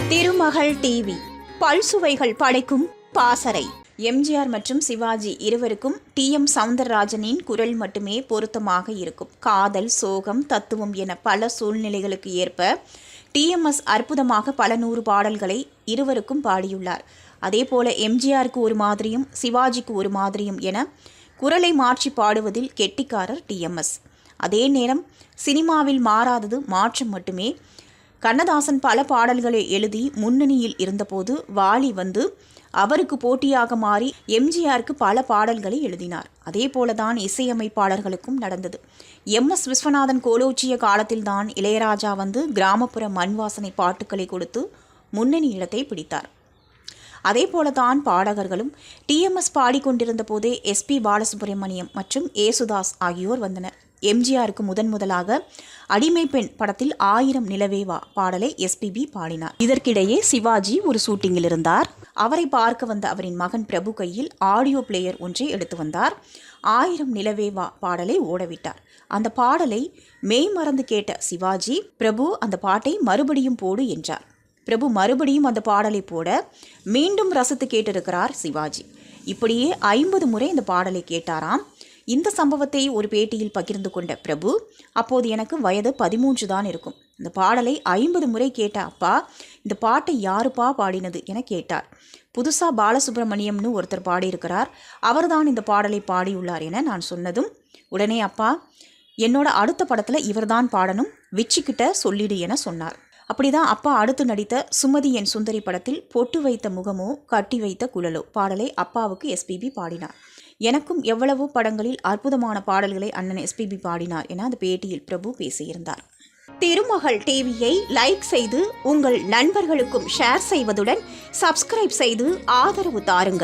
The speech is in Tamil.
திருமகள் டிவி பல்சுவைகள் படைக்கும் பாசறை. எம்ஜிஆர் மற்றும் சிவாஜி இருவருக்கும் டி.எம். சௌந்தரராஜனின் குரல் மட்டுமே பொருத்தமாக இருக்கும். காதல், சோகம், தத்துவம் என பல சூழ்நிலைகளுக்கு ஏற்ப டி.எம்.எஸ். அற்புதமாக பல 100 பாடல்களை இருவருக்கும் பாடியுள்ளார். அதேபோல எம்ஜிஆருக்கு ஒரு மாதிரியும் சிவாஜிக்கு ஒரு மாதிரியும் என குரலை மாற்றி பாடுவதில் கெட்டிக்காரர் டி.எம்.எஸ். அதே நேரம் சினிமாவில் மாறாதது மாற்றம் மட்டுமே. கண்ணதாசன் பல பாடல்களை எழுதி முன்னணியில் இருந்தபோது வாலி வந்து அவருக்கு போட்டியாக மாறி எம்ஜிஆருக்கு பல பாடல்களை எழுதினார். அதே போலதான் இசையமைப்பாளர்களுக்கும் நடந்தது. எம்.எஸ். விஸ்வநாதன் கோலோச்சிய காலத்தில்தான் இளையராஜா வந்து கிராமப்புற மண் வாசனை பாட்டுக்களை கொடுத்து முன்னணி இடத்தை பிடித்தார். அதே போலதான் பாடகர்களும் டி.எம்.எஸ். பாடிக்கொண்டிருந்த போதே எஸ்.பி. பாலசுப்ரமணியம் மற்றும் ஏசுதாஸ் ஆகியோர் வந்தனர். எம்ஜிஆருக்கு முதலாக அடிமை பெண் படத்தில் 1000 நிலவே வா பாடலை எஸ்பிபி பாடினார். இதற்கிடையே சிவாஜி ஒரு ஷூட்டிங்கில் இருந்தார். அவரை பார்க்க வந்த அவரின் மகன் பிரபு கையில் ஆடியோ பிளேயர் ஒன்றை எடுத்து வந்தார். 1000 நிலவே வா பாடலை ஓடவிட்டார். அந்த பாடலை மெய் மறந்து கேட்ட சிவாஜி, பிரபு அந்த பாட்டை மறுபடியும் போடு என்றார். பிரபு மறுபடியும் அந்த பாடலை போட மீண்டும் ரசித்து கேட்டிருக்கிறார் சிவாஜி. இப்படியே 50 முறை இந்த பாடலை கேட்டாராம். இந்த சம்பவத்தை ஒரு பேட்டியில் பகிர்ந்து கொண்ட பிரபு, அப்போது எனக்கு வயது 13 தான் இருக்கும். இந்த பாடலை 50 முறை கேட்ட அப்பா, இந்த பாட்டை யாருப்பா பாடினது என கேட்டார். புதுசாக பாலசுப்ரமணியம்னு ஒருத்தர் பாடியிருக்கிறார், அவர்தான் இந்த பாடலை பாடியுள்ளார் என நான் சொன்னதும் உடனே அப்பா, என்னோட அடுத்த படத்தில் இவர்தான் பாடணும், விச்சிக்கிட்ட சொல்லிடு என சொன்னார். அப்படிதான் அப்பா அடுத்து நடித்த சுமதி என் சுந்தரி படத்தில் பொட்டு வைத்த முகமோ கட்டி வைத்த குழலோ பாடலை அப்பாவுக்கு எஸ்பிபி பாடினார். எனக்கும் எவ்வளவோ படங்களில் அற்புதமான பாடல்களை அண்ணன் எஸ்பிபி பாடினார் என அந்த பேட்டியில் பிரபு பேசியிருந்தார். திருமகள் டிவியை லைக் செய்து உங்கள் நண்பர்களுக்கும் ஷேர் செய்வதுடன் சப்ஸ்கிரைப் செய்து ஆதரவு தாருங்கள்.